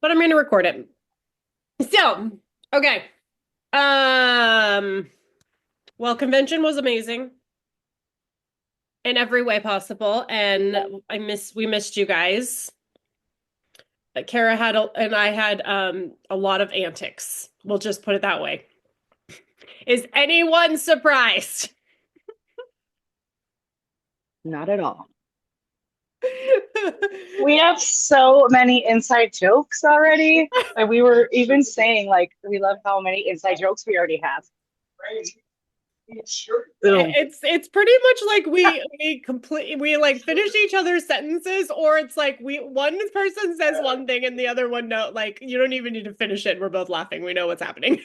but I'm going to record it. So, okay. Um, well, convention was amazing in every way possible, and we missed you guys. Kara and I had a lot of antics. We'll just put it that way. Is anyone surprised? Not at all. We have so many inside jokes already. And we were even saying, like, we love how many inside jokes we already have. Boom. It's pretty much like we like finish each other's sentences, or it's like we one person says one thing and the other one no, like you don't even need to finish it. We're both laughing. We know what's happening.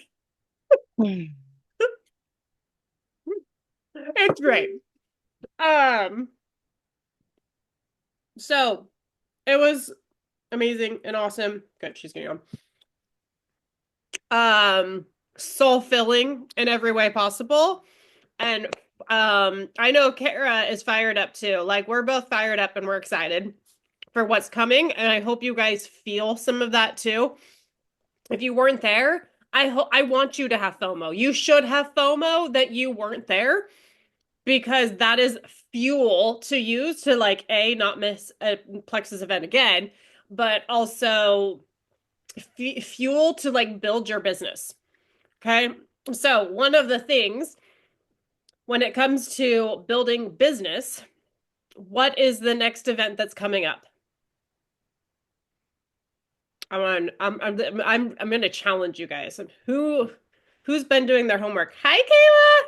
It's great. Um, so it was amazing and awesome. Good, she's getting on. Soul filling in every way possible. And I know Kara is fired up too. Like we're both fired up and we're excited for what's coming. And I hope you guys feel some of that too. If you weren't there, I want you to have FOMO. You should have FOMO that you weren't there because that is fuel to use to like not miss a Plexus event again, but also fuel to like build your business. Okay. So one of the things when it comes to building business, what is the next event that's coming up? I'm going to challenge you guys. Who's been doing their homework? Hi, Kayla.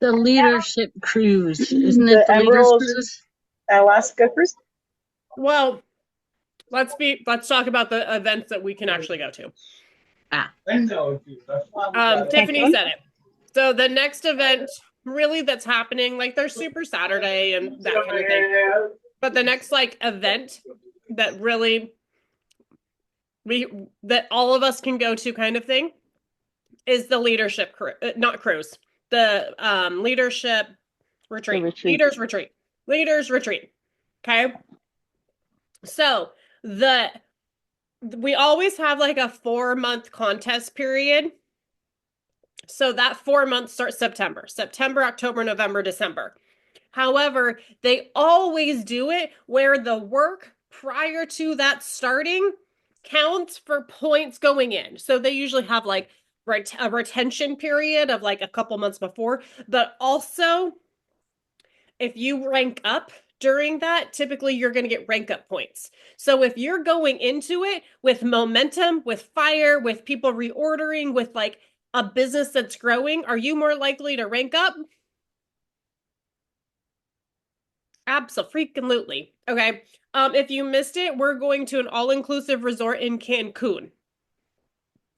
The leadership cruise, isn't it The the leaders Emerald cruise? Alaska cruise. Well, let's talk about the events that we can actually go to. Tiffany said it. So the next event really that's happening, like there's Super Saturday and that kind of thing. But the next like event that really that all of us can go to kind of thing is the leadership not cruise. The leadership retreat. Leaders retreat. Okay? So, we always have like a 4-month contest period. So that 4 months starts September, October, November, December. However, they always do it where the work prior to that starting counts for points going in. So they usually have like a retention period of like a couple months before, but also if you rank up during that, typically you're going to get rank up points. So if you're going into it with momentum, with fire, with people reordering, with like a business that's growing, are you more likely to rank up? Absolutely. Okay. If you missed it, we're going to an all-inclusive resort in Cancun.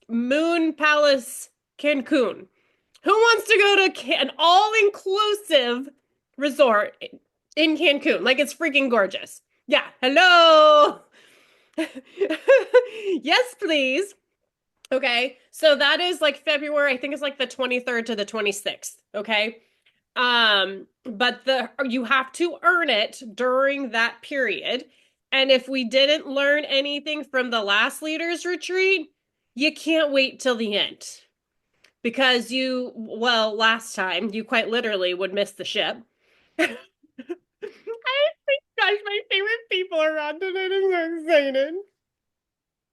Moon Palace, Cancun. Who wants to go to an all-inclusive resort in Cancun? Like it's freaking gorgeous. Yeah. Hello. Yes, please. Okay. So that is like February. I think it's like the 23rd to the 26th. Okay. But you have to earn it during that period. And if we didn't learn anything from the last leaders retreat, you can't wait till the end. Because last time you quite literally would miss the ship. I think gosh, my favorite people are around tonight. I'm so excited.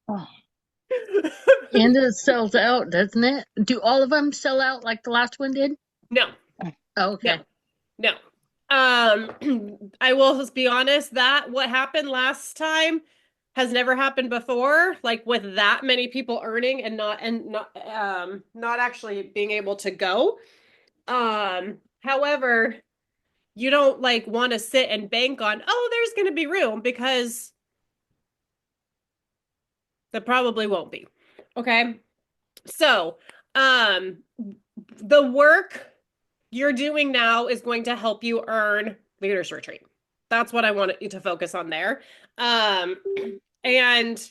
Oh. And it sells out, doesn't it? Do all of them sell out like the last one did? No. Oh, okay. No. I will be honest that what happened last time has never happened before, like with that many people earning and not actually being able to go. However, you don't like want to sit and bank on, oh, there's going to be room because there probably won't be. Okay. So, the work you're doing now is going to help you earn Leaders Retreat. That's what I want you to focus on there. And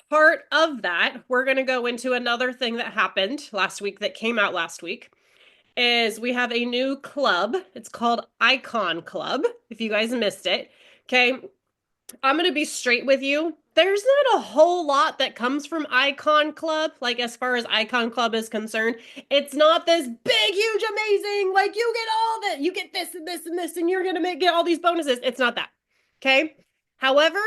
part of that, we're going to go into another thing that happened last week that came out last week is we have a new club. It's called Icon Club, if you guys missed it. Okay. I'm going to be straight with you. There's not a whole lot that comes from Icon Club, like as far as Icon Club is concerned. It's not this big, huge, amazing, like you get all that, you get this and this and this, and you're going to get all these bonuses. It's not that. Okay. However,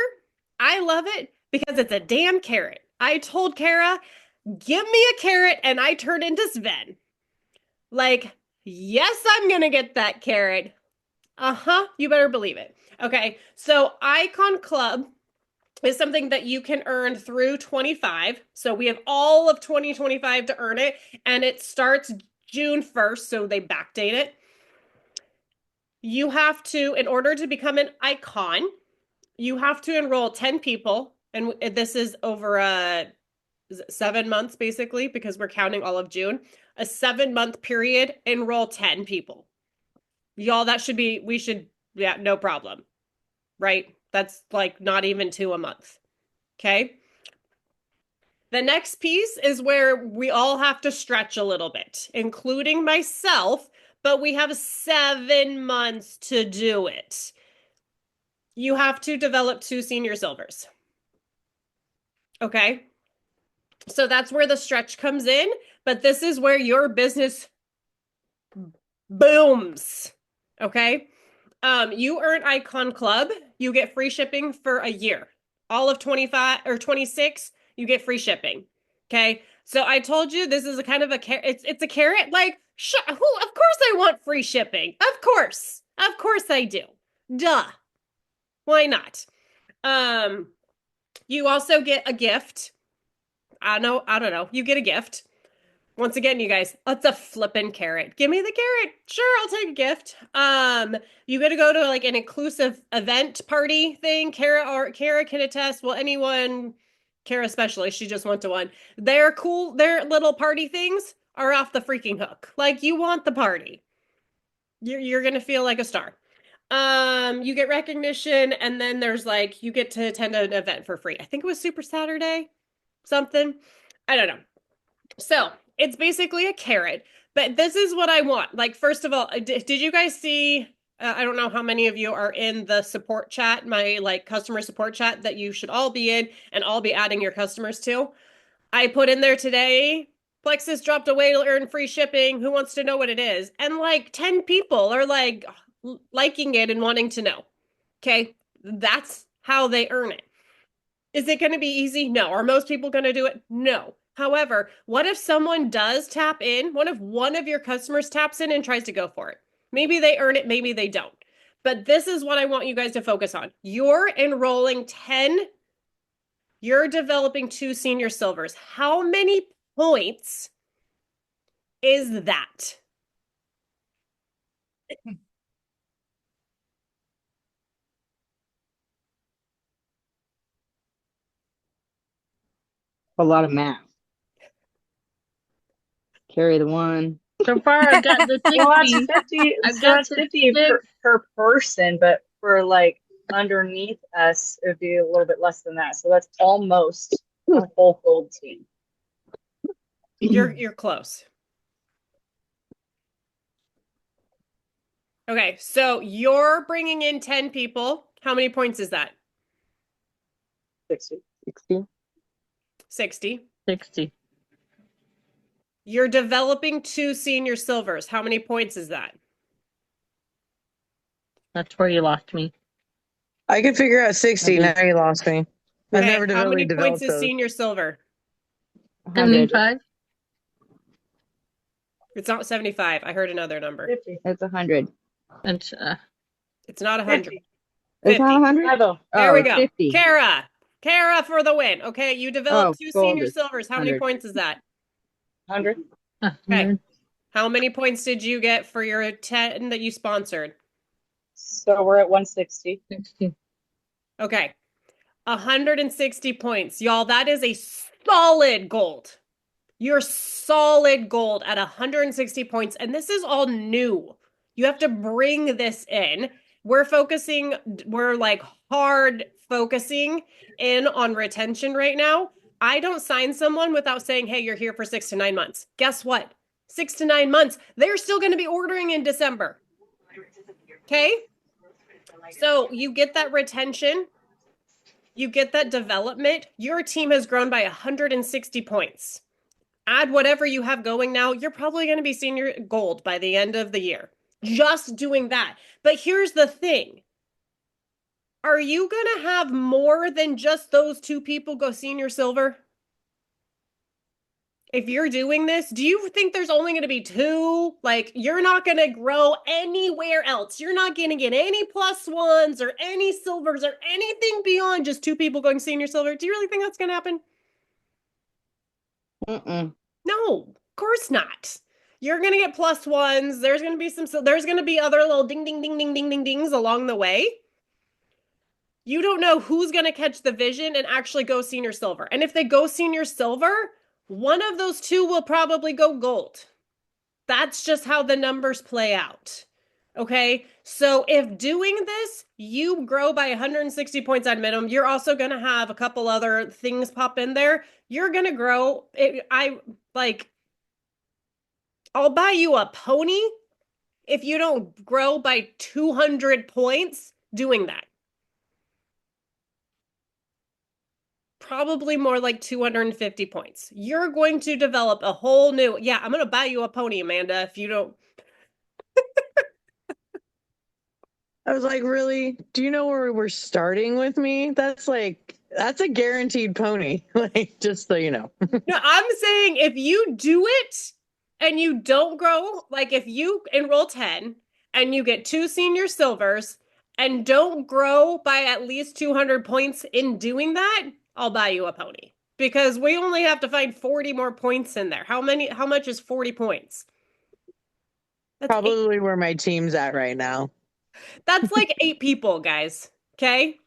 I love it because it's a damn carrot. I told Kara, give me a carrot, and I turn into Sven. Like, yes, I'm going to get that carrot. Uh-huh. You better believe it. Okay. So Icon Club is something that you can earn through 25. So we have all of 2025 to earn it, and it starts June 1st, so they backdate it. You have to, in order to become an icon, you have to enroll 10 people, and this is over 7 months basically, because we're counting all of June. A 7-month period, enroll 10 people. Y'all, yeah, no problem. Right? That's like not even 2 a month. Okay. The next piece is where we all have to stretch a little bit, including myself, but we have 7 months to do it. You have to develop 2 senior silvers. Okay. So that's where the stretch comes in, but this is where your business booms. Okay. You earn Icon Club, you get free shipping for a year. All of 25 or 26, you get free shipping. Okay. So I told you this is a kind of a carrot. It's a carrot. Like, of course I want free shipping. Of course I do. Duh. Why not? You also get a gift. I don't know. You get a gift. Once again, you guys, that's a flippin' carrot. Give me the carrot. Sure, I'll take a gift. You get to go to like an inclusive event party thing. Kara can attest. Well, anyone, Kara especially, she just went to one. They're cool. Their little party things are off the freaking hook. Like, you want the party. You're gonna feel like a star. You get recognition, and then there's like you get to attend an event for free. I think it was Super Saturday, something. I don't know. So it's basically a carrot, but this is what I want. Like, first of all, did you guys see? I don't know how many of you are in the support chat, my like customer support chat that you should all be in, and I'll be adding your customers to. I put in there today, Plexus dropped a way to earn free shipping. Who wants to know what it is? And like 10 people are like liking it and wanting to know. Okay. That's how they earn it. Is it going to be easy? No. Are most people going to do it? No. However, what if someone does tap in? What if one of your customers taps in and tries to go for it? Maybe they earn it, maybe they don't. But this is what I want you guys to focus on. You're enrolling 10. You're developing 2 senior silvers. How many points is that? A lot of math. Carry the 1. So far, I got the Well, that's 60. 50. I've So got that's the 50 six. per person, but for like underneath us, it would be a little bit less than that. So that's almost a whole gold team. You're close. Okay, so you're bringing in 10 people. How many points is that? 60. 60. 60. 60. You're developing 2 senior silvers. How many points is that? That's where you lost me. I could figure out 60. Okay. Now you lost me. I've Okay, never how really many points developed is those. senior silver? 100. 75. It's not 75. I heard another number. 50. It's 100. And It's not 100. 50. It's not 100? Bravo. There we go. 50. Kara for the win. Okay, you developed 2 senior gold. silvers. How many 100. points is that? 100. Okay. How many points did you get for your 10 that you sponsored? So we're at 160. 60. Okay. 160 points. Y'all, that is a solid gold. You're solid gold at 160 points. And this is all new. You have to bring this in. We're like hard focusing in on retention right now. I don't sign someone without saying, hey, you're here for 6 to 9 months. Guess what? 6 to 9 months. They're still going to be ordering in December. Okay? So you get that retention. You get that development. Your team has grown by 160 points. Add whatever you have going now, you're probably going to be senior gold by the end of the year. Just doing that. But here's the thing. Are you going to have more than just those two people go senior silver? If you're doing this, do you think there's only going to be two? Like, you're not going to grow anywhere else. You're not going to get any +1s or any silvers or anything beyond just two people going senior silver. Do you really think that's going to happen? Mm-mm. No, of course not. You're going to get +1s. There's going to be there's going to be other little ding, ding, ding, ding, ding, ding, dings along the way. You don't know who's going to catch the vision and actually go senior silver. And if they go senior silver, one of those two will probably go gold. That's just how the numbers play out. Okay. So if doing this, you grow by 160 points on minimum, you're also going to have a couple other things pop in there. You're going to grow. I'll buy you a pony if you don't grow by 200 points doing that. Probably more like 250 points. You're going to develop a whole new, I'm going to buy you a pony, Amanda, if you don't. I was like, really? Do you know where we're starting with me? That's a guaranteed pony. Like, just so you know. No, I'm saying if you do it and you don't grow, like if you enroll 10 and you get 2 senior silvers and don't grow by at least 200 points in doing that, I'll buy you a pony. Because we only have to find 40 more points in there. How much is 40 points? That's Probably where my team's at right now. That's like 8 people, guys. Okay?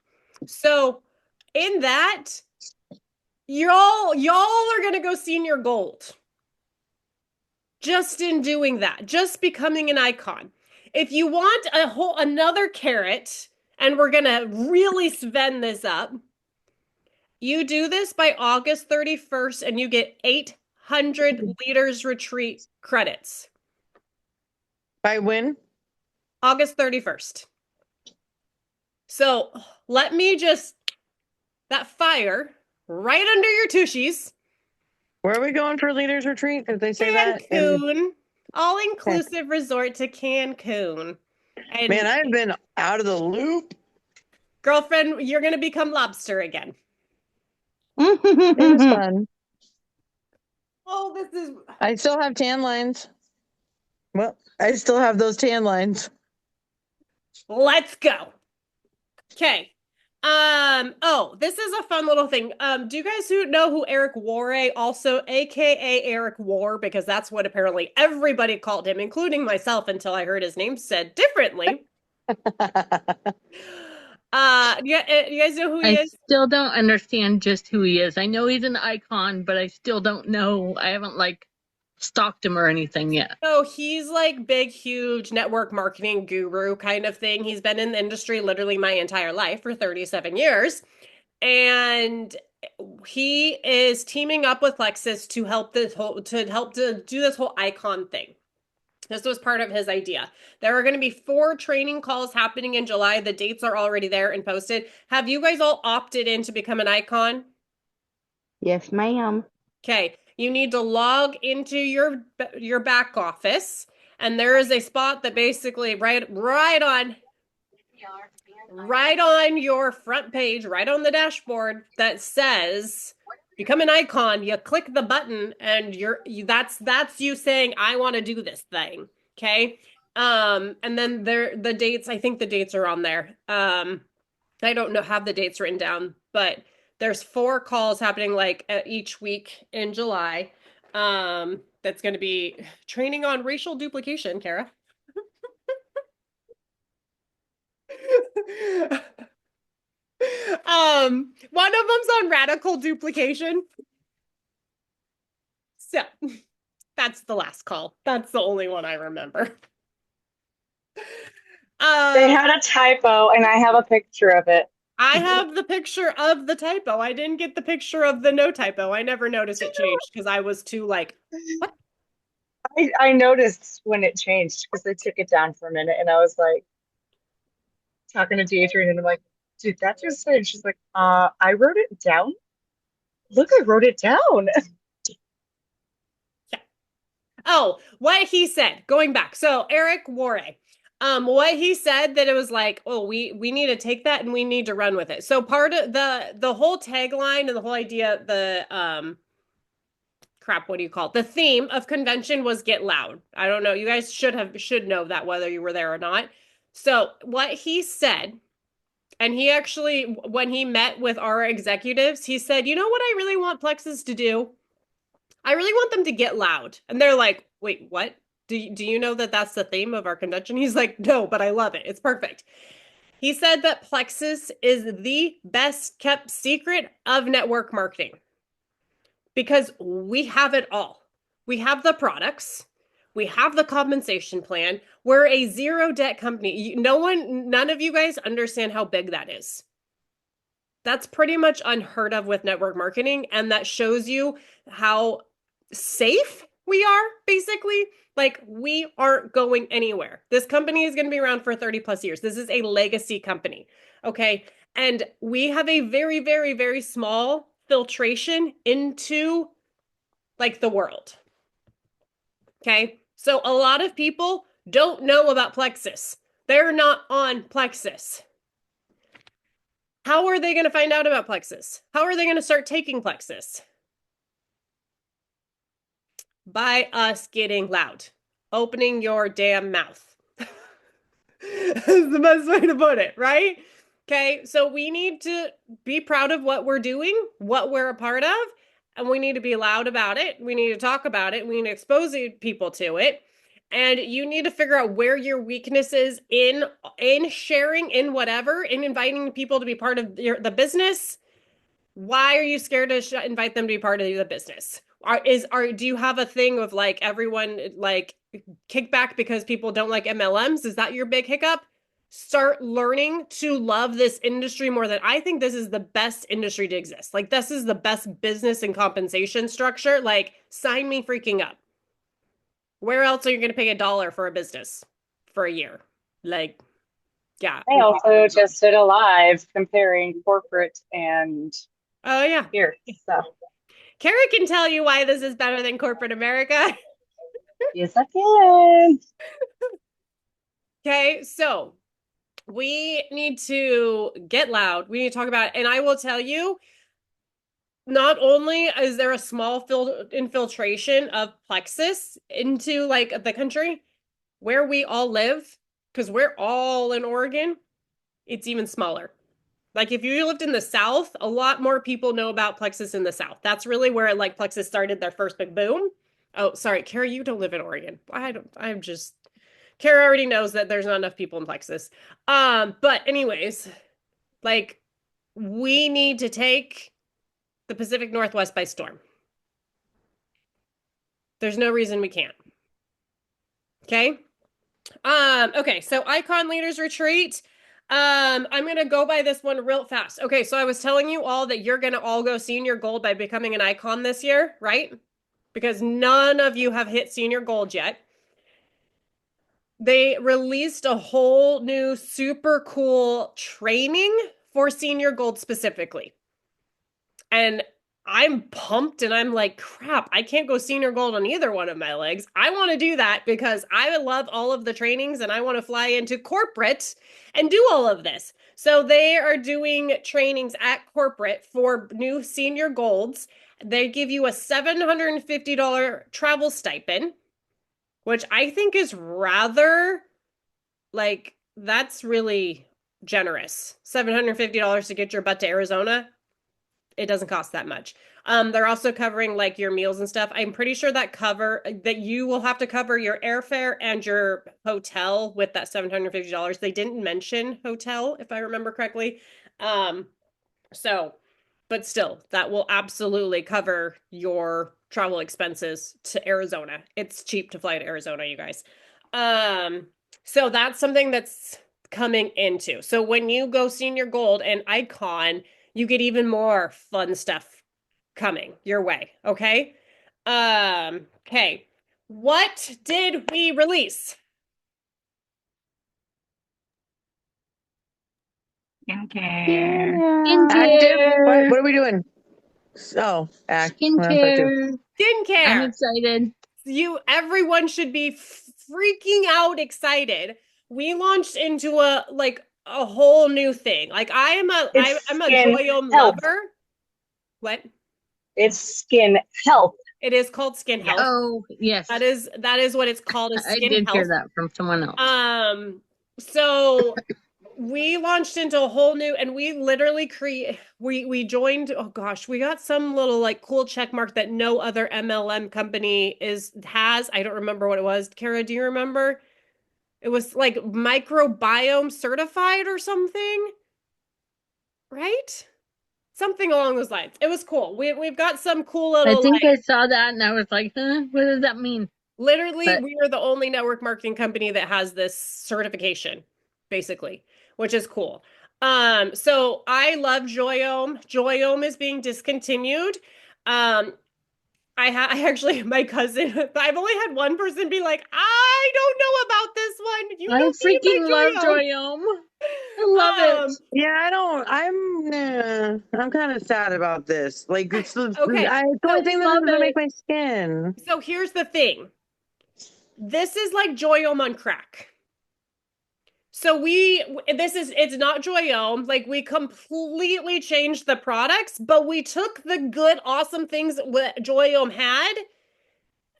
So in that, y'all are going to go senior gold. Just in doing that, just becoming an icon. If you want another carrot, and we're going to really spend this up, you do this by August 31st and you get 800 Leaders Retreat credits. By when? August 31st. So let me that fire right under your tushies. Where are we going for Leaders Retreat? Did they say that? Cancun. All-inclusive resort to Cancun. And Man, I've been out of the loop. girlfriend, you're going to become lobster again. It was fun. Oh, this is... I still have tan lines. Well, I still have those tan lines. Let's go. Okay. Oh, this is a fun little thing. Do you guys know who Eric Warre, also AKA Eric War, because that's what apparently everybody called him, including myself, until I heard his name said differently. You guys know who he is? Still don't understand just who he is. I know he's an icon, but I still don't know. I haven't stalked him or anything yet. So he's like big, huge network marketing guru kind of thing. He's been in the industry literally my entire life for 37 years. And he is teaming up with Lexus to help to do this whole icon thing. This was part of his idea. There are going to be 4 training calls happening in July. The dates are already there and posted. Have you guys all opted in to become an icon? Yes, ma'am. Okay. You need to log into your back office, and there is a spot that basically right on your front page, right on the dashboard, that says become an icon. You click the button and that's you saying, I want to do this thing. Okay. And then the dates, I think the dates are on there. I don't have the dates written down, but there's 4 calls happening each week in July. That's going to be training on racial duplication, Kara. One of them's on radical duplication. So that's the last call. That's the only one I remember. They had a typo, and I have a picture of it. I have the picture of the typo. I didn't get the picture of the no typo. I never noticed it changed because I was too what? I noticed when it changed because they took it down for a minute, and I was like talking to Adrian, and I'm like, dude, that just said, she's like, I wrote it down. Look, I wrote it down. Oh, what he said, going back. So Eric Worre, what he said that it was like, oh, we need to take that and we need to run with it. So part of the whole tagline and the whole idea, the crap, what do you call it? The theme of convention was get loud. I don't know. You guys should know that whether you were there or not. So what he said, and he actually, when he met with our executives, he said, you know what I really want Plexus to do? I really want them to get loud. And they're like, wait, what? Do you know that that's the theme of our convention? He's like, no, but I love it. It's perfect. He said that Plexus is the best kept secret of network marketing because we have it all. We have the products. We have the compensation plan. We're a zero debt company. None of you guys understand how big that is. That's pretty much unheard of with network marketing. And that shows you how safe we are, basically. Like, we aren't going anywhere. This company is going to be around for 30 plus years. This is a legacy company. Okay. And we have a very, very, very small filtration into like the world. Okay. So a lot of people don't know about Plexus. They're not on Plexus. How are they going to find out about Plexus? How are they going to start taking Plexus? By us getting loud, opening your damn mouth. That's the best way to put it, right? Okay, so we need to be proud of what we're doing, what we're a part of, and we need to be loud about it. We need to talk about it. We need to expose people to it. And you need to figure out where your weakness is in sharing, in whatever, in inviting people to be part of the business. Why are you scared to invite them to be part of the business? Do you have a thing of like everyone like kickback because people don't like MLMs? Is that your big hiccup? Start learning to love this industry more than I think this is the best industry to exist. Like, this is the best business and compensation structure. Like, sign me freaking up. Where else are you going to pay $1 for a business for a year? Like, yeah. I also just did a live comparing corporate and Oh, yeah. here. So, Kara can tell you why this is better than corporate America. yes, I can. Okay, so we need to get loud. We need to talk about it. And I will tell you, not only is there a small infiltration of Plexus into like the country where we all live, because we're all in Oregon, it's even smaller. Like, if you lived in the South, a lot more people know about Plexus in the South. That's really where like Plexus started their first big boom. Oh, sorry, Kara, you don't live in Oregon. Kara already knows that there's not enough people in Plexus. But anyways, like, we need to take the Pacific Northwest by storm. There's no reason we can't. Okay. Okay, so Icon Leaders Retreat. I'm gonna go by this one real fast. Okay, so I was telling you all that you're gonna all go senior gold by becoming an icon this year, right? Because none of you have hit senior gold yet. They released a whole new super cool training for senior gold specifically. And I'm pumped and I'm like, crap, I can't go senior gold on either one of my legs. I want to do that because I love all of the trainings and I want to fly into corporate and do all of this. So they are doing trainings at corporate for new senior golds. They give you a $750 travel stipend, which I think is rather like, that's really generous. $750 to get your butt to Arizona. It doesn't cost that much. They're also covering like your meals and stuff. I'm pretty sure that you will have to cover your airfare and your hotel with that $750. They didn't mention hotel, if I remember correctly. But still, that will absolutely cover your travel expenses to Arizona. It's cheap to fly to Arizona, you guys. So that's something that's coming into. So when you go senior gold and icon, you get even more fun stuff coming your way. Okay. Okay. What did we release? Skincare. Active. Skincare. What are we doing? Oh, act. What else I do? Skincare. I'm Skincare. excited. Everyone should be freaking out excited. We launched into a whole new thing. Like I'm It's a skin Joyome health. lover. What? It's skin health. It is called Skin Yeah. Health. Oh, yes. That is what it's called, is I Skin did hear Health. that from someone else. So we launched into a whole new, and we literally we joined, oh gosh, we got some little like cool check mark that no other MLM company has. I don't remember what it was. Kara, do you remember? It was like microbiome certified or something, right? Something along those lines. It was cool. We've got some cool I little think I saw that and I was like, huh, what does that mean? literally, But- we are the only network marketing company that has this certification, basically, which is cool. So I love Joyome. Joyome is being discontinued. I actually, my cousin, I've only had one person be like, I don't know about this one. You I know me and freaking love my Joyome. I love it. Yeah, I don't. I'm kind of sad about this. Like, it's the, Okay, it's the only thing that love doesn't it. make my skin. So here's the thing. This is like Joyome on crack. So it's not Joyome. Like, we completely changed the products, but we took the good, awesome things that Joyome had,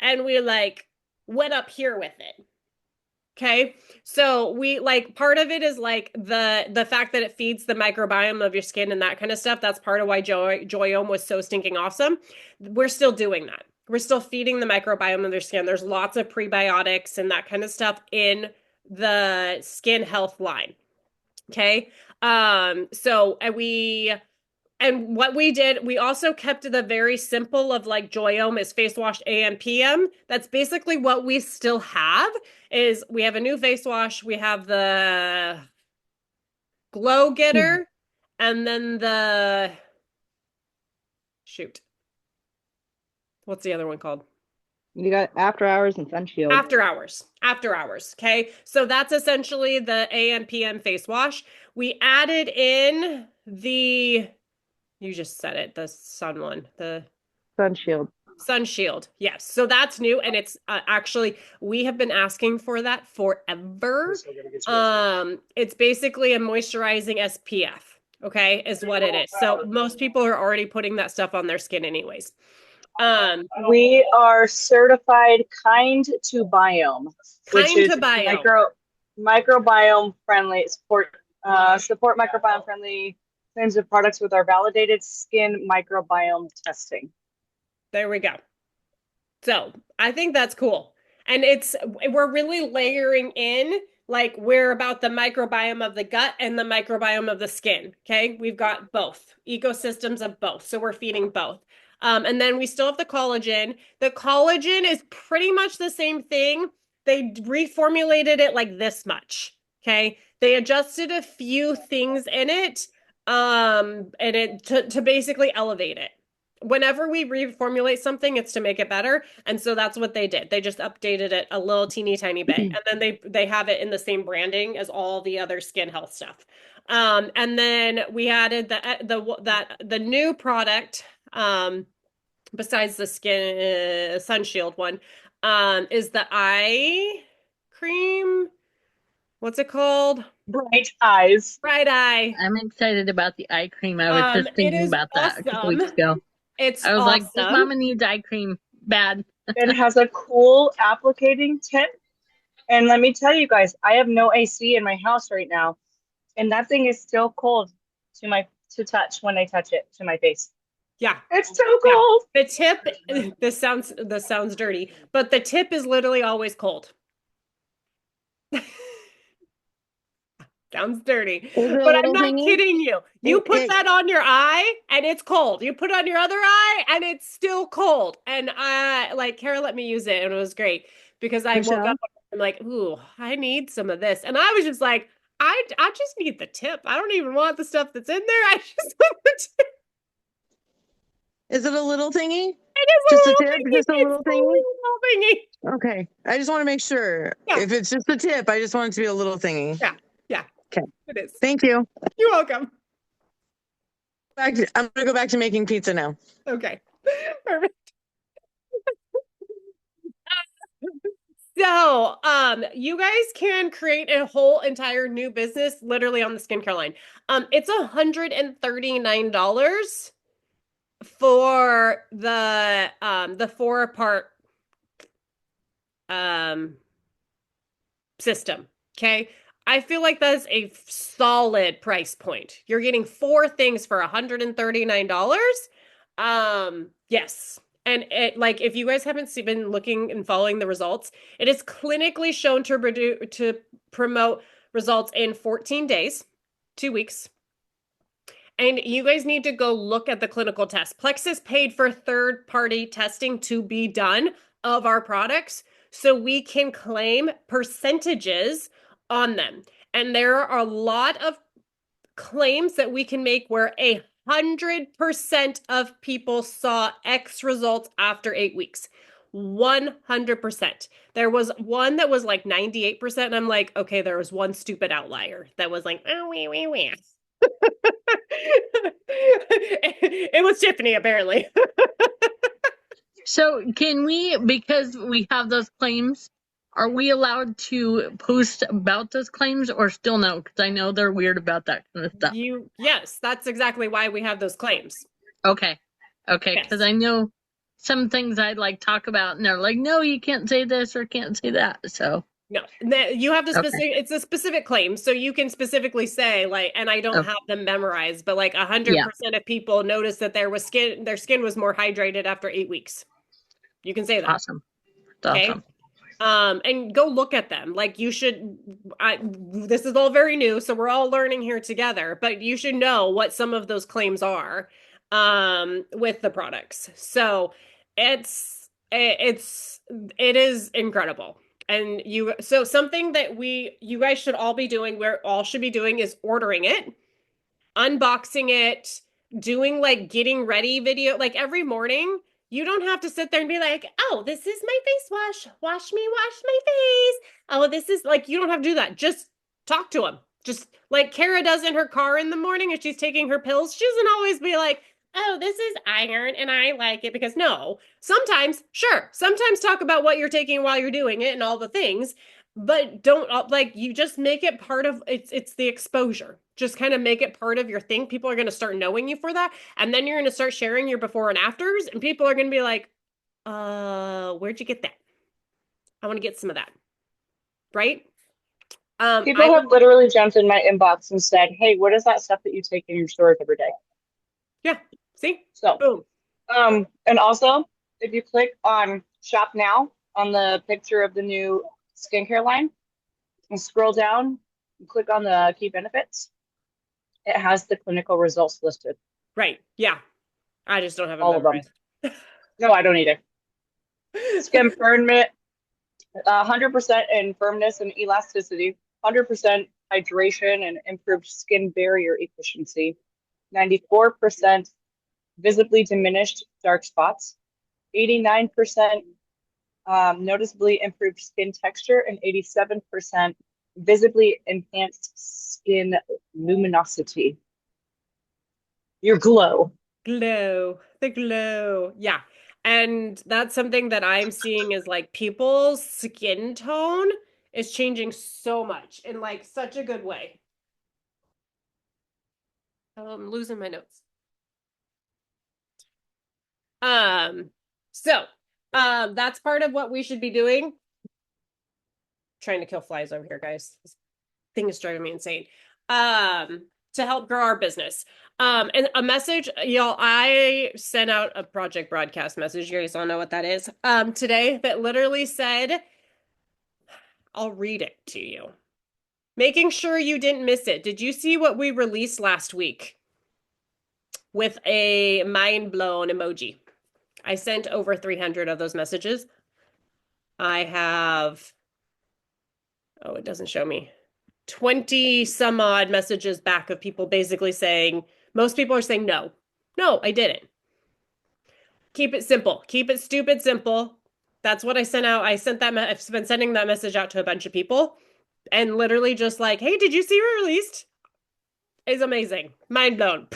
and we like went up here with it. Okay. So we like, part of it is like the fact that it feeds the microbiome of your skin and that kind of stuff. That's part of why Joyome was so stinking awesome. We're still doing that. We're still feeding the microbiome of their skin. There's lots of prebiotics and that kind of stuff in the skin health line. Okay. So what we did, we also kept the very simple of like Joyome is face wash AM PM. That's basically what we still have. Is we have a new face wash. We have the Glow Getter, and then what's the other one called? You got After Hours and Sunshield. After hours. Okay. So that's essentially the AM PM face wash. We added in you just said it, the sun one, the Sunshield. Sunshield. Yes. So that's new. And it's actually, we have been asking for that forever. It's basically a moisturizing SPF. Okay. Is what it is. So most people are already putting that stuff on their skin anyways. We are certified kind to biome, which Kind is to biome. microbiome friendly support microbiome friendly kinds of products with our validated skin microbiome testing. There we go. So I think that's cool. And we're really layering in, like, we're about the microbiome of the gut and the microbiome of the skin. Okay. We've got both ecosystems of both. So we're feeding both. And then we still have the collagen. The collagen is pretty much the same thing. They reformulated it like this much. Okay. They adjusted a few things in it, and it to basically elevate it. Whenever we reformulate something, it's to make it better. And so that's what they did. They just updated it a little teeny tiny bit. And then they have it in the same branding as all the other skin health stuff. And then we added the new product, besides the skin Sunshield one, is the eye cream. What's it called? Bright eyes. Bright Eye. I'm excited about the eye cream. I was just It thinking is about that a couple weeks awesome. ago. It's I was like, this awesome. mama needs eye cream bad. It has a cool applicating tip. And let me tell you guys, I have no AC in my house right now. And that thing is still cold to touch when I touch it to my face. Yeah. It's so cold. The tip, this sounds dirty, but the tip is literally always cold. Sounds dirty, Is it a but I'm little not thingy? kidding you. You It- put it- that on your eye and it's cold. You put it on your other eye and it's still cold. And Kara let me use it and it was great because I woke Michelle? up and I'm like, ooh, I need some of this. And I was just like, I just need the tip. I don't even want the stuff that's in there. I just want the tip. Is it a little thingy? It is Just a little tip? thingy. Just a It's little a thingy? little thingy. Okay. I just want to make sure. Yeah. If it's just a tip, I just want it to be a little thingy. Yeah. It is. Thank you. You're welcome. I'm gonna go back to making pizza now. Okay. Perfect. So, you guys can create a whole entire new business literally on the skincare line. It's $139 for the 4-part system. Okay. I feel like that's a solid price point. You're getting 4 things for $139. Yes. And it, like, if you guys haven't been looking and following the results, it is clinically shown to promote results in 14 days, 2 weeks. And you guys need to go look at the clinical test. Plexus paid for third-party testing to be done of our products so we can claim percentages on them. And there are a lot of claims that we can make where 100% of people saw X results after 8 weeks. 100%. There was one that was like 98%, and I'm like, okay, there was one stupid outlier that was like, oh, wee. It was Tiffany, apparently. So can we, because we have those claims, are we allowed to post about those claims or still no? Because I know they're weird about that kind of stuff. Yes, that's exactly why we have those claims. Okay. Yes. Because I know some things I'd like talk about and they're like, no, you can't say this or can't say that. So No, you have the Okay. specific, it's a specific claim. So you can specifically say like, and I don't Okay. have them memorized, but like 100% of people noticed that their skin was more hydrated after 8 weeks. You can say that. awesome. That's Okay. awesome. And go look at them. Like you should, this is all very new, so we're all learning here together, but you should know what some of those claims are, with the products. So it is incredible. And so something that you guys should all be doing, we're all should be doing is ordering it, unboxing it, doing like getting ready video, like every morning. You don't have to sit there and be like, oh, this is my face wash. Wash me, wash my face. Oh, this is like, you don't have to do that. Just talk to them. Just like Kara does in her car in the morning if she's taking her pills. She doesn't always be like, oh, this is iron and I like it, because no, sometimes talk about what you're taking while you're doing it and all the things, but don't like, you just make it part of it's the exposure. Just kind of make it part of your thing. People are going to start knowing you for that. And then you're going to start sharing your before and afters, and people are going to be like, where'd you get that? I want to get some of that. Right? People have literally jumped in my inbox and said, hey, what is that stuff that you take in your stores every day? Yeah. See? So, boom. And also, if you click on shop now on the picture of the new skincare line and scroll down and click on the key benefits, it has the clinical results listed. Right. Yeah. I just don't have it All of them. memorized. No, I don't either. Skin firmness, 100% in firmness and elasticity, 100% hydration and improved skin barrier efficiency, 94% visibly diminished dark spots, 89% noticeably improved skin texture, and 87% visibly enhanced skin luminosity. Your glow. The glow. Yeah. And that's something that I'm seeing is like people's skin tone is changing so much in like such a good way. I'm losing my notes. So that's part of what we should be doing. Trying to kill flies over here, guys. This thing is driving me insane. To help grow our business. And a message, y'all, I sent out a project broadcast message. You guys all know what that is. Today that literally said, I'll read it to you. Making sure you didn't miss it. Did you see what we released last week with a mind blown emoji? I sent over 300 of those messages. I have, oh, it doesn't show me, 20 some odd messages back of people basically saying, most people are saying, no, I didn't. Keep it simple. Keep it stupid simple. That's what I sent out. I've been sending that message out to a bunch of people. and literally just like, hey, did you see we released? Is amazing. Mind blown.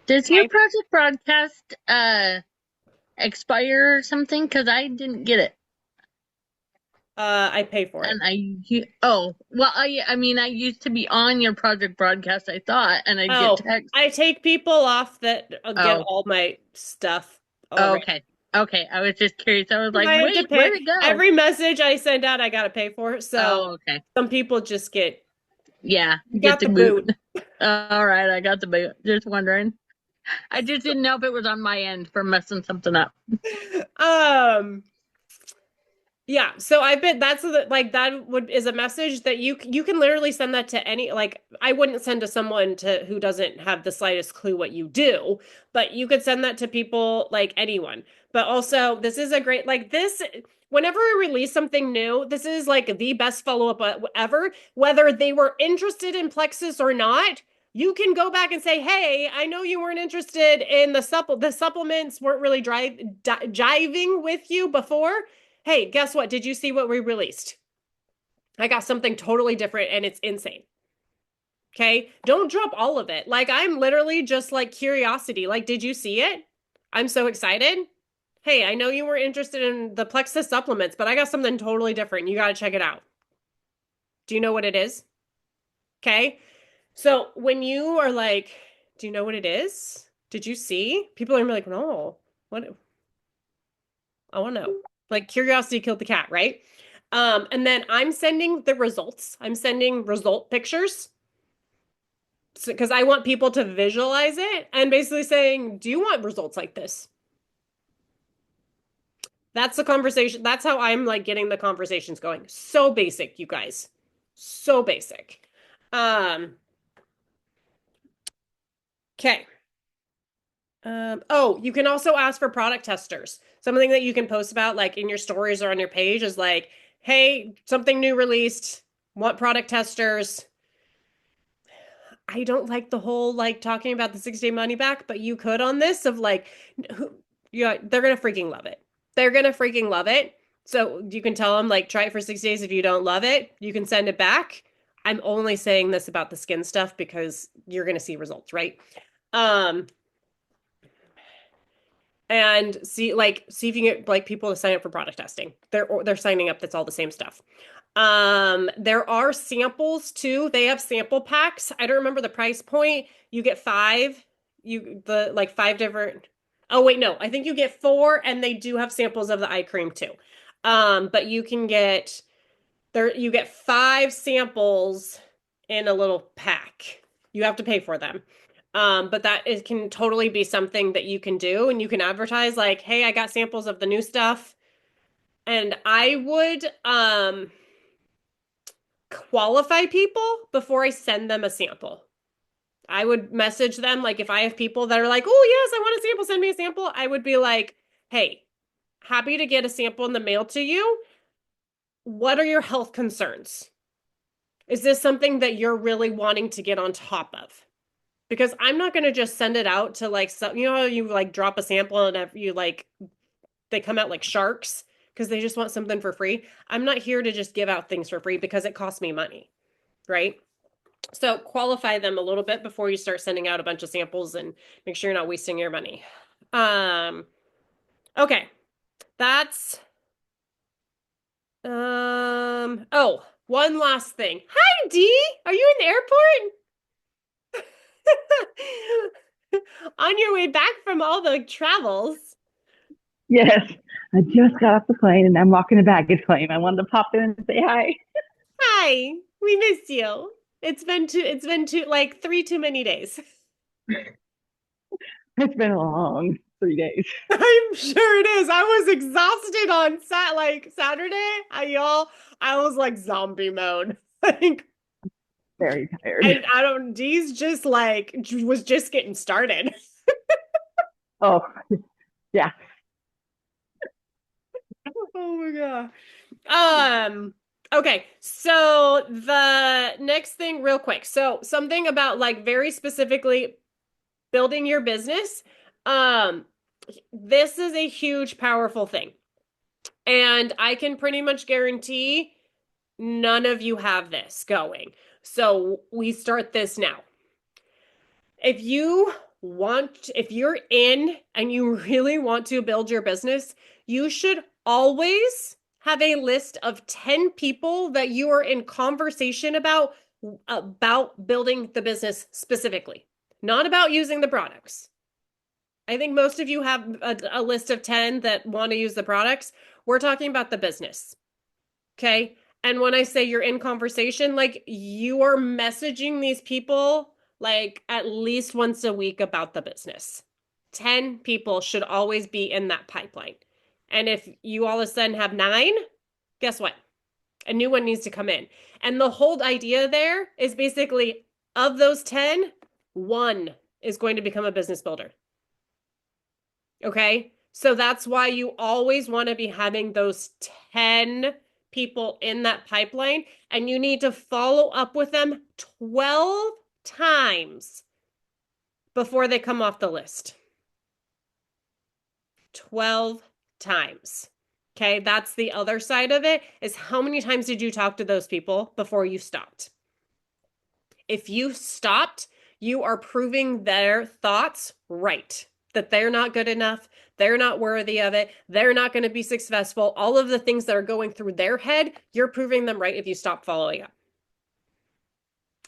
Does your Okay. project broadcast expire or something? Because I didn't get it. I pay for it. And I mean, I used to be on your project broadcast, I thought, and I'd Oh, get texts. I take people off that get Oh. all my stuff Oh, already. okay. Okay. I was just curious. I was like, I have to wait, where'd pay. it go? Every message I send out, I gotta pay for. So Oh, okay. some people just get Yeah. got the boot. All right, I got the boot. Just wondering. I just didn't know if it was on my end for messing something up. Yeah, so I've been like that would is a message that you can literally send that to any, like I wouldn't send to someone to who doesn't have the slightest clue what you do, but you could send that to people like anyone. But also this is a great like this whenever I release something new, this is like the best follow-up ever, whether they were interested in Plexus or not. You can go back and say, "Hey, I know you weren't interested in the supplements weren't really jiving with you before. Hey, guess what? Did you see what we released? I got something totally different and it's insane." Okay? Don't drop all of it. Like, I'm literally just like curiosity. Like, did you see it? I'm so excited. Hey, I know you were interested in the Plexus supplements, but I got something totally different. You got to check it out. Do you know what it is? Okay? So when you are like, do you know what it is? Did you see? People are gonna be like, no, what? I want to know. Like curiosity killed the cat, right? And then I'm sending the results. I'm sending result pictures because I want people to visualize it and basically saying, do you want results like this? That's the conversation. That's how I'm like getting the conversations going. So basic, you guys. So basic. Okay. Oh, you can also ask for product testers. Something that you can post about, like in your stories or on your page, is like, hey, something new released. Want product testers? I don't like the whole like talking about the 6-day money back, but you could on this of like, yeah, they're gonna freaking love it. They're gonna freaking love it. So you can tell them like, try it for 6 days. If you don't love it, you can send it back. I'm only saying this about the skin stuff because you're gonna see results, right? And see if you can get like people to sign up for product testing. They're signing up. That's all the same stuff. There are samples too. They have sample packs. I don't remember the price point. You get 5. Like 5 different. Oh wait, no. I think you get 4, and they do have samples of the eye cream too. But you can get there. You get 5 samples in a little pack. You have to pay for them. But that it can totally be something that you can do, and you can advertise like, hey, I got samples of the new stuff. And I would qualify people before I send them a sample. I would message them like if I have people that are like, oh yes, I want a sample, send me a sample. I would be like, hey, happy to get a sample in the mail to you. What are your health concerns? Is this something that you're really wanting to get on top of? Because I'm not going to just send it out to like, so, you know how you like drop a sample and you like, they come out like sharks because they just want something for free. I'm not here to just give out things for free because it costs me money, right? So qualify them a little bit before you start sending out a bunch of samples and make sure you're not wasting your money. Okay. That's oh, one last thing. Hi, Dee. Are you in the airport? On your way back from all the travels. Yes, I just got off the plane and I'm walking a baggage claim. I wanted to pop in and say hi. Hi, we miss you. It's been like 3 too many days. It's been a long 3 days. I'm sure it is. I was exhausted on Saturday. I was like zombie mode. Like Very tired. and Dee's just like was just getting started. Oh, yeah. Oh my god. Okay, so the next thing real quick. So something about like very specifically building your business. This is a huge powerful thing. And I can pretty much guarantee none of you have this going. So we start this now. If you're in and you really want to build your business, you should always have a list of 10 people that you are in conversation about building the business specifically, not about using the products. I think most of you have a list of 10 that want to use the products. We're talking about the business. Okay? And when I say you're in conversation, like you are messaging these people like at least once a week about the business. 10 people should always be in that pipeline. And if you all of a sudden have 9, guess what? A new one needs to come in. And the whole idea there is basically of those 10, 1 is going to become a business builder. Okay? So that's why you always want to be having those 10 people in that pipeline, and you need to follow up with them 12 times before they come off the list. 12 times. Okay, that's the other side of it, is how many times did you talk to those people before you stopped? If you stopped, you are proving their thoughts right, that they're not good enough, they're not worthy of it, they're not going to be successful. All of the things that are going through their head, you're proving them right if you stop following up.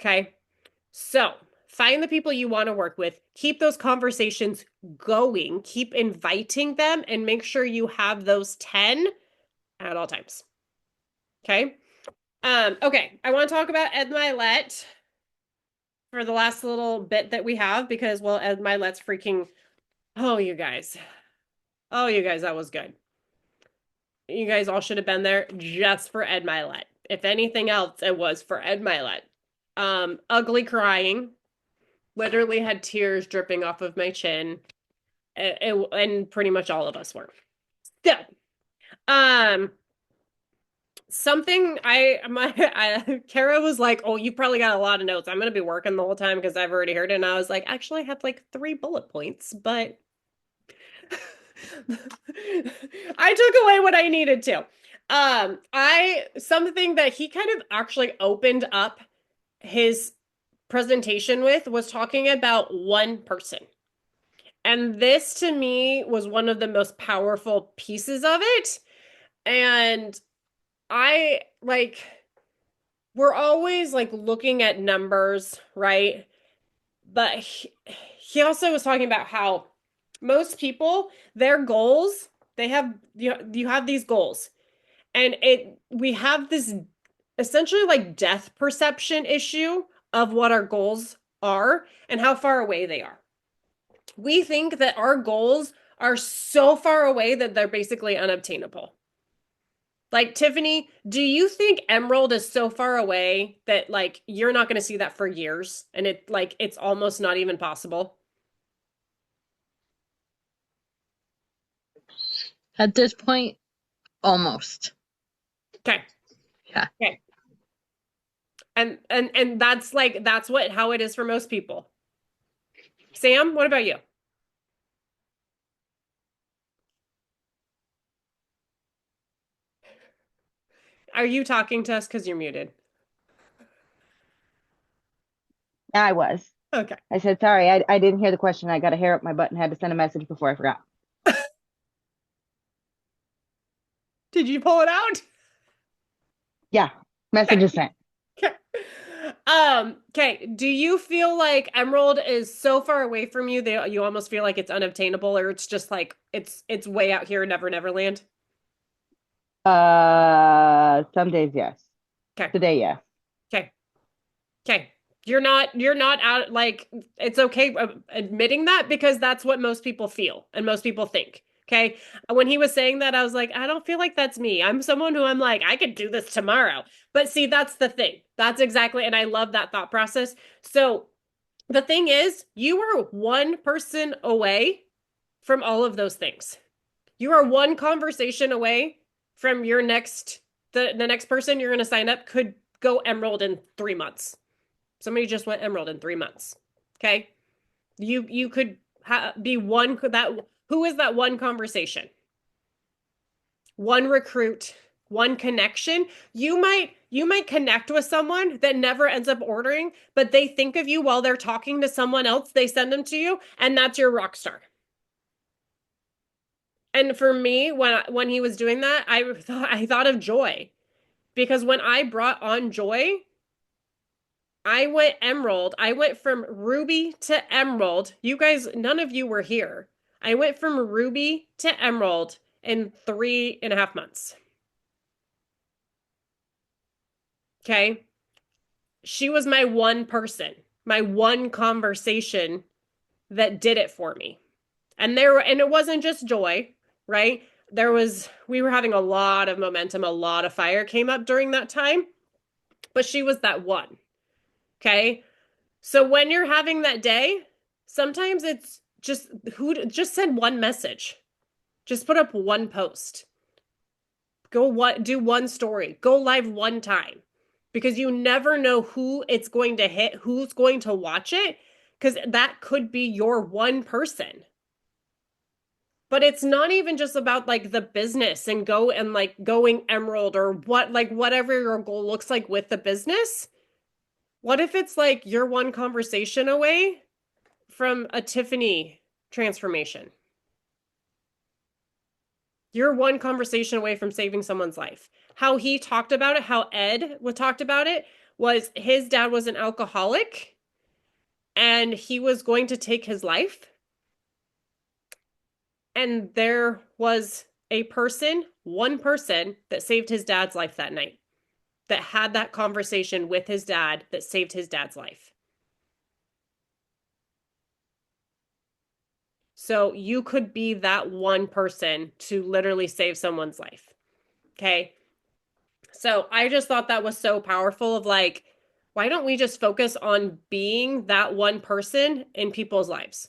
Okay, so find the people you want to work with, keep those conversations going, keep inviting them, and make sure you have those 10 at all times. Okay. Okay, I want to talk about Ed Milet for the last little bit that we have, because, well, Ed Milet's freaking, oh, you guys, that was good. You guys all should have been there just for Ed Milet. If anything else, it was for Ed Milet. Ugly crying, literally had tears dripping off of my chin, and pretty much all of us were. So, something Kara was like, "Oh, you probably got a lot of notes. I'm gonna be working the whole time because I've already heard it." And I was like, "Actually, I had like 3 bullet points, but I took away what I needed to." Something that he kind of actually opened up his presentation with was talking about one person. And this to me was one of the most powerful pieces of it. And we're always like looking at numbers, right? But he also was talking about how most people, their goals, they have, you have these goals, and we have this essentially like death perception issue of what our goals are and how far away they are. We think that our goals are so far away that they're basically unobtainable. Like, Tiffany, do you think Emerald is so far away that like you're not going to see that for years, and it's almost not even possible? At this point, almost. Okay. Yeah. Okay. And that's how it is for most people. Sam, what about you? Are you talking to us because you're muted? I was. Okay. I said, sorry, I didn't hear the question. I got a hair up my butt and had to send a message before I forgot. Did you pull it out? Yeah, message is sent. Okay. Okay. Do you feel like Emerald is so far away from you that you almost feel like it's unobtainable, or it's just like it's way out here, never land? Some days, yes. Okay. Today, yeah. Okay. Okay. You're not out, like, it's okay admitting that, because that's what most people feel and most people think. Okay. When he was saying that, I was like, I don't feel like that's me. I'm someone who I'm like, I could do this tomorrow. But see, that's the thing. That's exactly, and I love that thought process. So the thing is, you are one person away from all of those things. You are one conversation away from your the next person you're going to sign up could go Emerald in 3 months. Somebody just went Emerald in 3 months. Okay. You could be who is that one conversation? One recruit, one connection. You might connect with someone that never ends up ordering, but they think of you while they're talking to someone else. They send them to you, and that's your rock star. And for me, when he was doing that, I thought of Joy, because when I brought on Joy, I went emerald. I went from ruby to emerald. You guys, none of you were here. I went from ruby to emerald in 3.5 months. Okay. She was my one person, my one conversation that did it for me. And it wasn't just Joy, right? We were having a lot of momentum, a lot of fire came up during that time, but she was that one. Okay. So when you're having that day, sometimes it's just send one message. Just put up one post. Do one story. Go live one time. Because you never know who it's going to hit, who's going to watch it, because that could be your one person. But it's not even just about like the business and going emerald or whatever your goal looks like with the business. What if it's like you're one conversation away from a Tiffany transformation? You're one conversation away from saving someone's life. How he talked about it, how Ed talked about it, was his dad was an alcoholic and he was going to take his life. And there was one person that saved his dad's life that night, that had that conversation with his dad that saved his dad's life. So you could be that one person to literally save someone's life. Okay. So I just thought that was so powerful of like, why don't we just focus on being that one person in people's lives?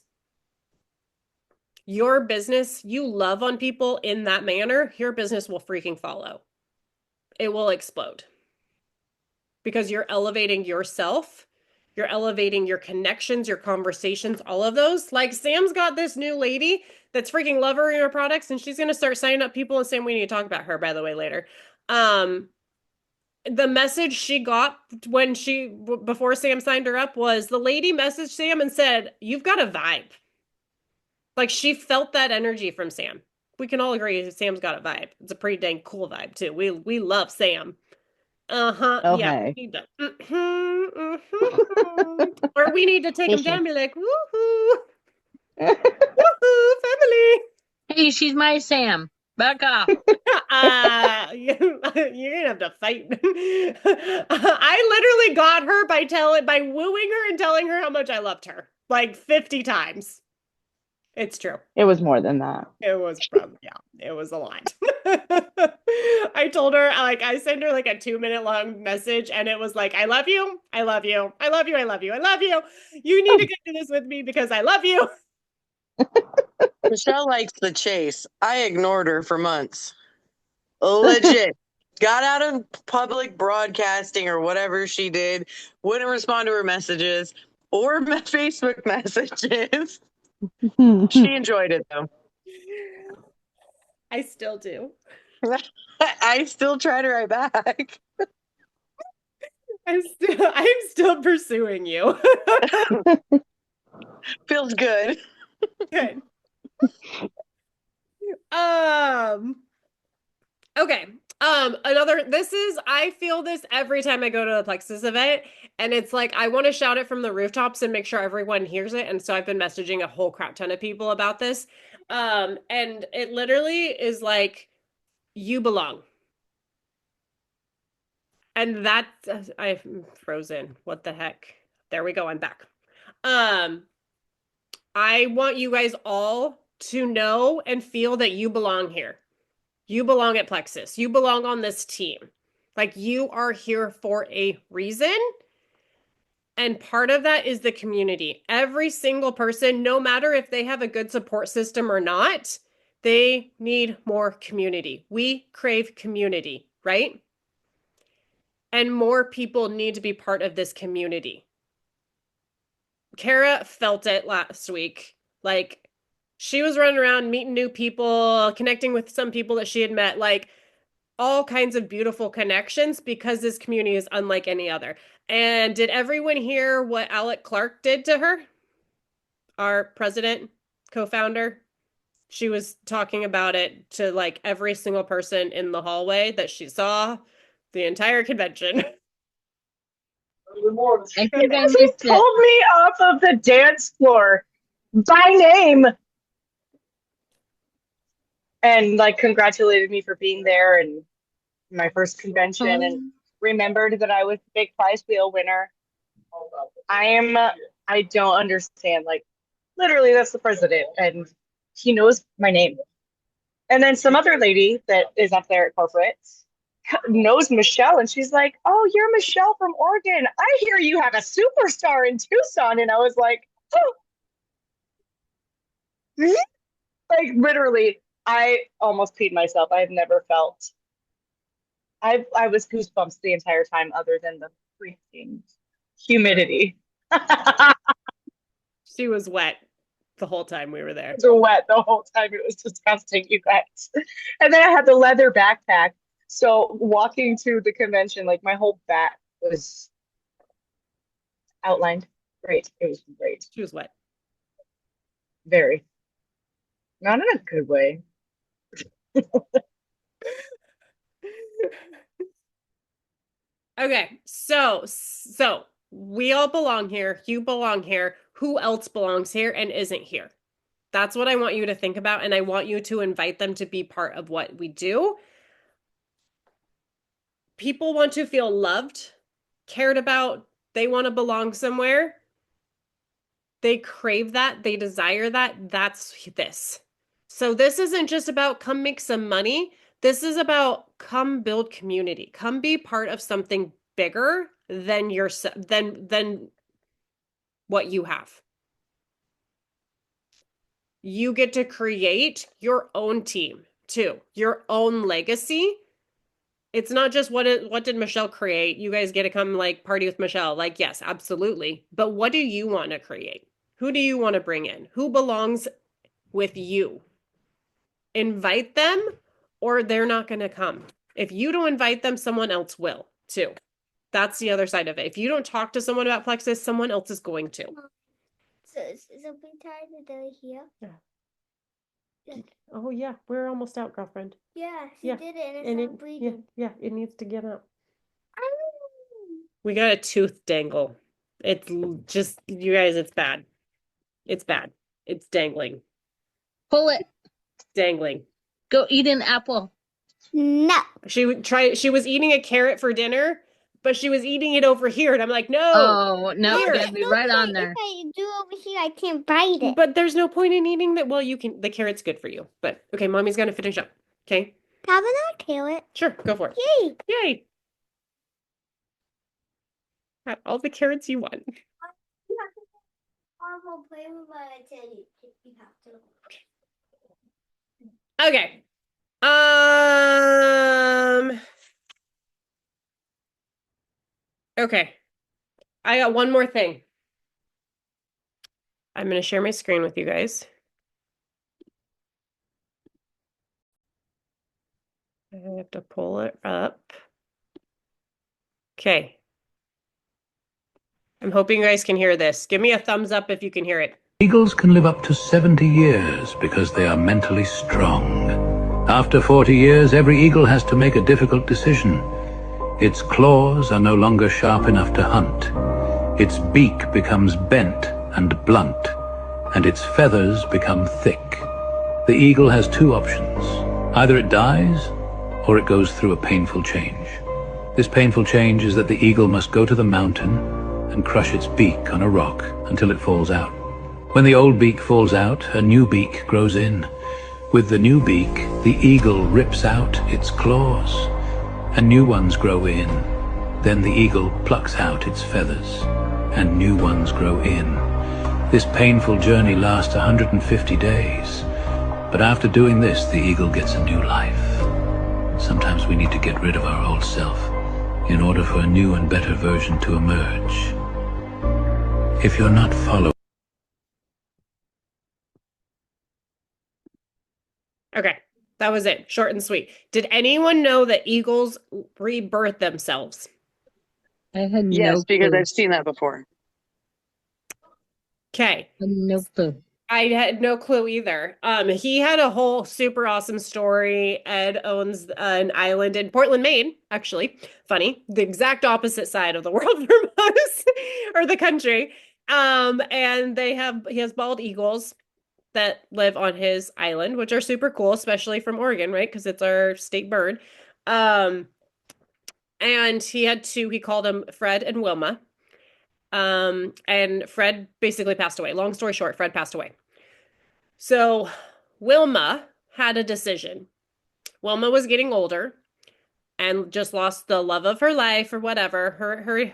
Your business, you love on people in that manner, your business will freaking follow. It will explode. Because you're elevating yourself, you're elevating your connections, your conversations, all of those. Like Sam's got this new lady that's freaking loving her products, and she's going to start signing up people. And Sam, we need to talk about her, by the way, later. The message she got before Sam signed her up was the lady messaged Sam and said, "You've got a vibe." Like she felt that energy from Sam. We can all agree Sam's got a vibe. It's a pretty dang cool vibe too. We love Sam. Oh, Yeah. hey. We need to, or we need to take him down and be like, woohoo, woohoo, family. Hey, she's my Sam. Back off. You're gonna have to fight. I literally got her by wooing her and telling her how much I loved her like 50 times. It's true. It was more than that. It was it was a lot. I told her, I sent her like a 2-minute long message and it was like, I love you. I love you. I love you. I love you. I love you. You need to get to this with me because I love you. Michelle likes the chase. I ignored her for months. Legit. Got out of public broadcasting or whatever she did. Wouldn't respond to her messages or Facebook messages. She enjoyed it though. I still do. I still try to write back. I'm still pursuing you. Feels good. Good. Okay. I feel this every time I go to a Plexus event, and it's like I want to shout it from the rooftops and make sure everyone hears it. And so I've been messaging a whole crap ton of people about this. And it literally is like, you belong. And that I'm frozen. What the heck? There we go. I'm back. I want you guys all to know and feel that you belong here. You belong at Plexus. You belong on this team. Like you are here for a reason. And part of that is the community. Every single person, no matter if they have a good support system or not, they need more community. We crave community, right? And more people need to be part of this community. Kara felt it last week. Like she was running around meeting new people, connecting with some people that she had met. Like all kinds of beautiful connections because this community is unlike any other. And did everyone hear what Alec Clark did to her? Our president, co-founder? She was talking about it to like every single person in the hallway that she saw the entire convention. I think I She missed it. pulled me off of the dance floor by name and like congratulated me for being there and my first convention and remembered that I was the big prize wheel winner. I don't understand. Like literally that's the president and he knows my name. And then some other lady that is up there at corporate knows Michelle and she's like, "Oh, you're Michelle from Oregon. I hear you have a superstar in Tucson." And I was like, "Oh." Like literally, I almost peed myself. I've never felt I was goosebumps the entire time other than the freaking humidity. She was wet the whole time we were there. So wet the whole time. It was disgusting, you guys. And then I had the leather backpack. So walking to the convention, like my whole back was outlined. Great. It was great. She was wet. Very. Not in a good way. Okay, so we all belong here. You belong here. Who else belongs here and isn't here? That's what I want you to think about, and I want you to invite them to be part of what we do. People want to feel loved, cared about. They want to belong somewhere. They crave that. They desire that. That's this. So this isn't just about come make some money. This is about come build community. Come be part of something bigger than than what you have. You get to create your own team too, your own legacy. It's not just what did Michelle create? You guys get to come like party with Michelle. Like, yes, absolutely. But what do you want to create? Who do you want to bring in? Who belongs with you? Invite them or they're not going to come. If you don't invite them, someone else will too. That's the other side of it. If you don't talk to someone about Plexus, someone else is going to. So we tied the day here? Yeah. Yeah. Oh yeah, we're almost out, girlfriend. Yeah, she Yeah, did it and And it's it, not bleeding. yeah, it needs to get out. Ow! We got a tooth dangle. It's just, you guys, it's bad. It's bad. It's dangling. Pull it. Dangling. Go eat an apple. No. She was eating a carrot for dinner, but she was eating it over here. And I'm like, no. Oh, no, Here. it's gotta be right on there. If I do over here, I can't bite it. But there's no point in eating that. Well, the carrot's good for you. But okay, mommy's gonna finish up. Okay? Have another carrot. Sure, go for it. Yay! Yay. Have all the carrots you want. I will play with my teddy if you have to. Okay. Okay. I got one more thing. I'm going to share my screen with you guys. I have to pull it up. Okay. I'm hoping you guys can hear this. Give me a thumbs up if you can hear it. Eagles can live up to 70 years because they are mentally strong. After 40 years, every eagle has to make a difficult decision. Its claws are no longer sharp enough to hunt. Its beak becomes bent and blunt, and its feathers become thick. The eagle has two options. Either it dies, or it goes through a painful change. This painful change is that the eagle must go to the mountain and crush its beak on a rock until it falls out. When the old beak falls out, a new beak grows in. With the new beak, the eagle rips out its claws, and new ones grow in. Then the eagle plucks out its feathers, and new ones grow in. This painful journey lasts 150 days, but after doing this, the eagle gets a new life. Sometimes we need to get rid of our old self in order for a new and better version to emerge. If you're not following, Okay. That was it. Short and sweet. Did anyone know that eagles rebirth themselves? I had Yes, no because clue. I've seen that before. Okay. No clue. I had no clue either. He had a whole super awesome story. Ed owns an island in Portland, Maine, actually. Funny, the exact opposite side of the world from us, or the country. And he has bald eagles that live on his island, which are super cool, especially from Oregon, right? Because it's our state bird. Um, and he called them Fred and Wilma. And Fred basically passed away. Long story short, Fred passed away. So Wilma had a decision. Wilma was getting older and just lost the love of her life or whatever,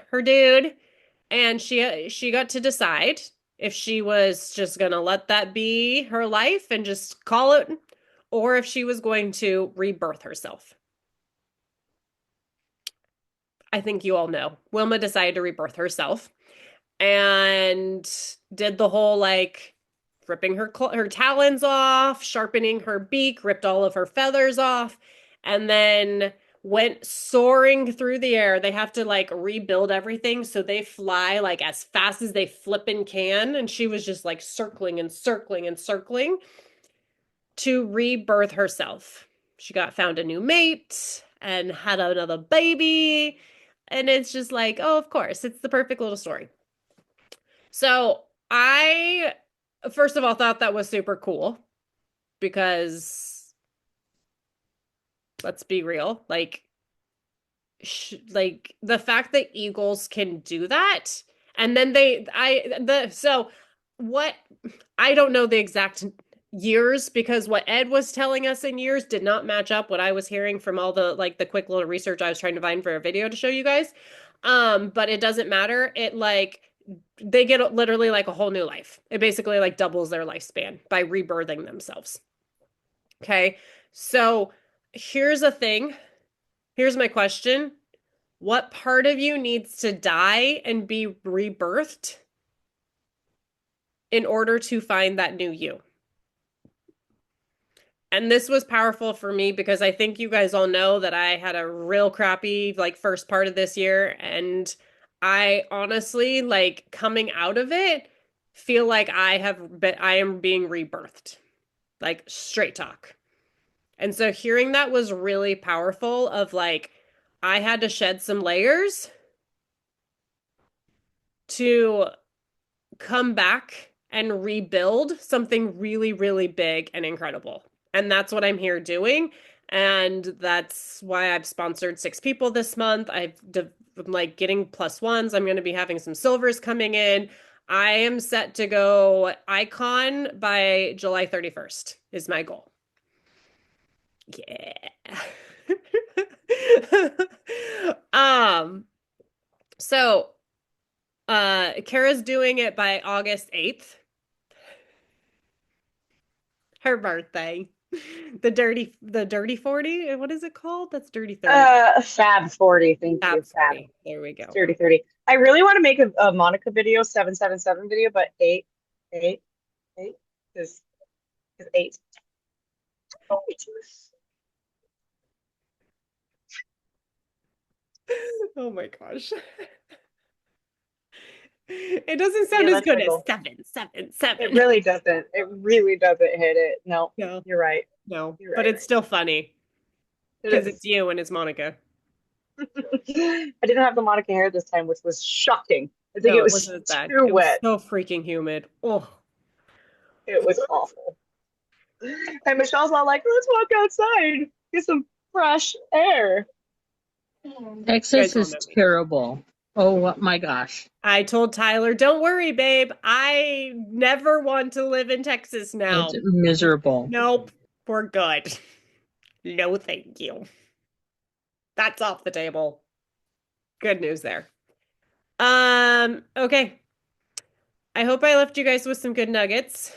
her dude, and she got to decide if she was just going to let that be her life and just call it, or if she was going to rebirth herself. I think you all know. Wilma decided to rebirth herself and did the whole like ripping her talons off, sharpening her beak, ripped all of her feathers off, and then went soaring through the air. They have to like rebuild everything, so they fly like as fast as they flippin' can, and she was just like circling and circling and circling to rebirth herself. She found a new mate and had another baby, and it's just like, oh, of course, it's the perfect little story. So I, first of all, thought that was super cool because let's be real, like the fact that eagles can do that, and then what, I don't know the exact years because what Ed was telling us in years did not match up what I was hearing from all the like the quick little research I was trying to find for a video to show you guys. But it doesn't matter. It like they get literally like a whole new life. It basically like doubles their lifespan by rebirthing themselves. Okay. So here's a thing. Here's my question. What part of you needs to die and be rebirthed in order to find that new you? And this was powerful for me because I think you guys all know that I had a real crappy like first part of this year, and I honestly like coming out of it feel like I am being rebirthed. Like straight talk. And so hearing that was really powerful of like I had to shed some layers to come back and rebuild something really, really big and incredible. And that's what I'm here doing. And that's why I've sponsored 6 people this month. I'm like getting +1s. I'm going to be having some silvers coming in. I am set to go icon by July 31st is my goal. Yeah. So Kara's doing it by August 8th. Her birthday. The dirty 40. What is it called? That's dirty 30. Fab 40. Thank Fab you. Fab. 40. There we go. Dirty 30. I really want to make a Monica video, 777 video, but 8 is 8. Oh my gosh. It doesn't sound Yeah, as that's my good as goal. 777. It really doesn't. It really doesn't hit it. No, No, you're right. no. You're But right. it's still funny It because is. it's you and it's Monica. I didn't have the Monica hair this time, which was shocking. I think No, it was wasn't bad. too It was wet. so freaking humid. Oh, It was awful. And Michelle's all like, let's walk outside, get some fresh air. Texas guys all is know. terrible. Oh my gosh. I told Tyler, don't worry, babe. I never want to live in Texas now. It's miserable. Nope, we're good. No, thank you. That's off the table. Good news there. Okay. I hope I left you guys with some good nuggets.